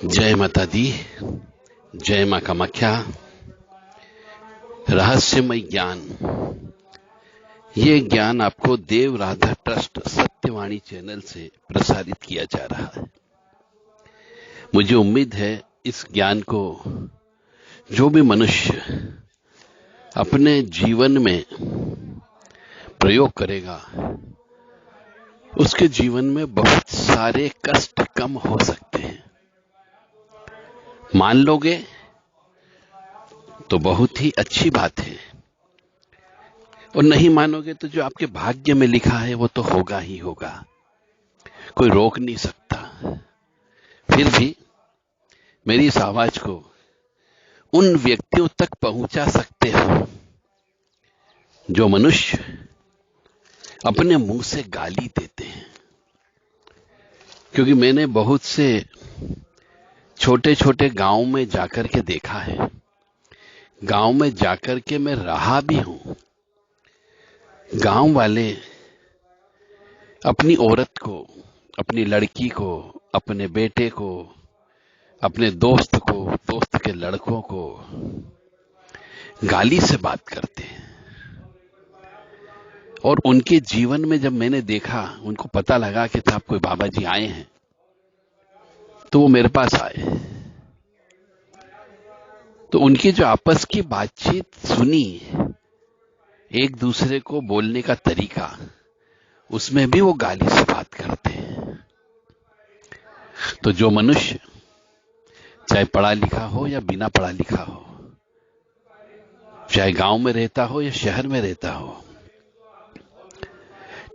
जय माता दी, जय मां कामाख्या। रहस्यमय ज्ञान, ये ज्ञान आपको देव राधा ट्रस्ट सत्यवाणी चैनल से प्रसारित किया जा रहा है। मुझे उम्मीद है इस ज्ञान को जो भी मनुष्य अपने जीवन में प्रयोग करेगा, उसके जीवन में बहुत सारे कष्ट कम हो सकते हैं। मान लोगे तो बहुत ही अच्छी बात है, और नहीं मानोगे तो जो आपके भाग्य में लिखा है वो तो होगा ही होगा, कोई रोक नहीं सकता। फिर भी मेरी इस आवाज को उन व्यक्तियों तक पहुंचा सकते हो जो मनुष्य अपने मुंह से गाली देते हैं। क्योंकि मैंने बहुत से छोटे छोटे गांव में जाकर के देखा है, गांव में जाकर के मैं रहा भी हूं। गांव वाले अपनी औरत को, अपनी लड़की को, अपने बेटे को, अपने दोस्त को, दोस्त के लड़कों को गाली से बात करते हैं। और उनके जीवन में जब मैंने देखा, उनको पता लगा कि साहब कोई बाबा जी आए हैं, तो वो मेरे पास आए। तो उनकी जो आपस की बातचीत सुनी, एक दूसरे को बोलने का तरीका, उसमें भी वो गाली से बात करते हैं। तो जो मनुष्य चाहे पढ़ा लिखा हो या बिना पढ़ा लिखा हो, चाहे गांव में रहता हो या शहर में रहता हो,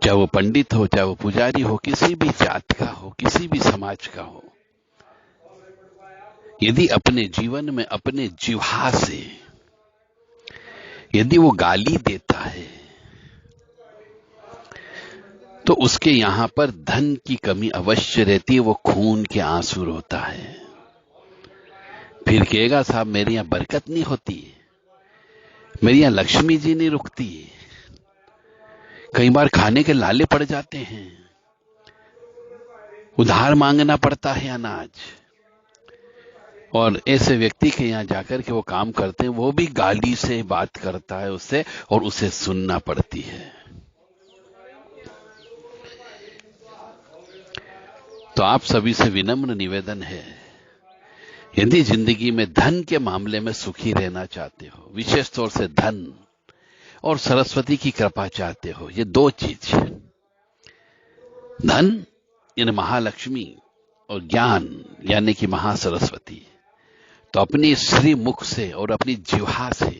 चाहे वो पंडित हो, चाहे वो पुजारी हो, किसी भी जात का हो, किसी भी समाज का हो, यदि अपने जीवन में अपने जिह्वा से यदि वो गाली देता है, तो उसके यहां पर धन की कमी अवश्य रहती है। वो खून के आंसू रोता है। फिर कहेगा साहब मेरे यहां बरकत नहीं होती, मेरे यहां लक्ष्मी जी नहीं रुकती, कई बार खाने के लाले पड़ जाते हैं, उधार मांगना पड़ता है अनाज। और ऐसे व्यक्ति के यहां जाकर के वो काम करते हैं, वो भी गाली से बात करता है उससे, और उसे सुनना पड़ती है। तो आप सभी से विनम्र निवेदन है, यदि जिंदगी में धन के मामले में सुखी रहना चाहते हो, विशेष तौर से धन और सरस्वती की कृपा चाहते हो, ये दो चीज, धन यानी महालक्ष्मी और ज्ञान यानी कि महासरस्वती, तो अपनी श्री मुख से और अपनी जिह्वा से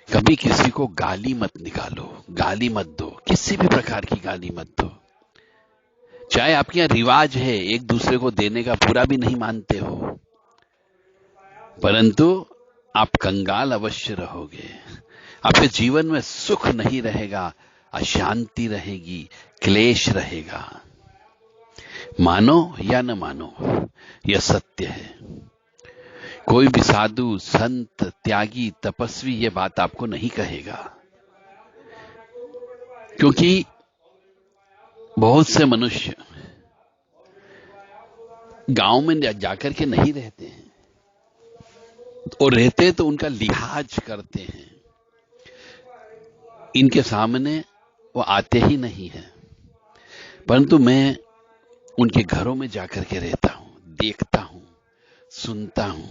कभी किसी को गाली मत निकालो, गाली मत दो, किसी भी प्रकार की गाली मत दो। चाहे आपके यहां रिवाज है एक दूसरे को देने का, पूरा भी नहीं मानते हो, परंतु आप कंगाल अवश्य रहोगे। आपके जीवन में सुख नहीं रहेगा, अशांति रहेगी, क्लेश रहेगा। मानो या न मानो, यह सत्य है। कोई भी साधु, संत, त्यागी, तपस्वी ये बात आपको नहीं कहेगा, क्योंकि बहुत से मनुष्य गांव में जाकर के नहीं रहते हैं, और रहते तो उनका लिहाज करते हैं, इनके सामने वो आते ही नहीं है। परंतु मैं उनके घरों में जाकर के रहता हूं, देखता हूं, सुनता हूं,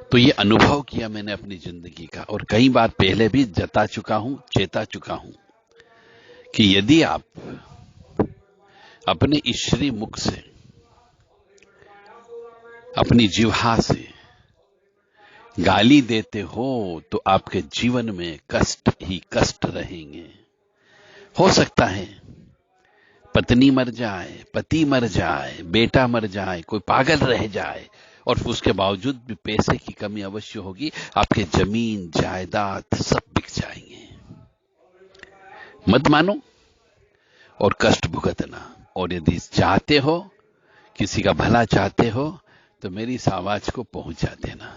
तो ये अनुभव किया मैंने अपनी जिंदगी का, और कई बार पहले भी जता चुका हूं, चेता चुका हूं कि यदि आप अपने ईश्वरी मुख से, अपनी जिह्वा से गाली देते हो, तो आपके जीवन में कष्ट ही कष्ट रहेंगे। हो सकता है पत्नी मर जाए, पति मर जाए, बेटा मर जाए, कोई पागल रह जाए, और उसके बावजूद भी पैसे की कमी अवश्य होगी, आपके जमीन जायदाद सब बिक जाएंगे। मत मानो और कष्ट भुगतना। और यदि चाहते हो, किसी का भला चाहते हो, तो मेरी इस आवाज को पहुंचा देना।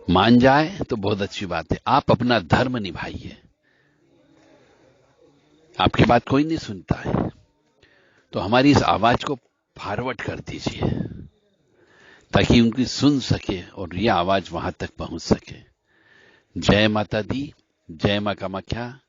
मान जाए तो बहुत अच्छी बात है। आप अपना धर्म निभाइए, आपकी बात कोई नहीं सुनता है, तो हमारी इस आवाज को फॉरवर्ड कर दीजिए ताकि उनकी सुन सके और यह आवाज वहां तक पहुंच सके। जय माता दी, जय मां कामाख्या।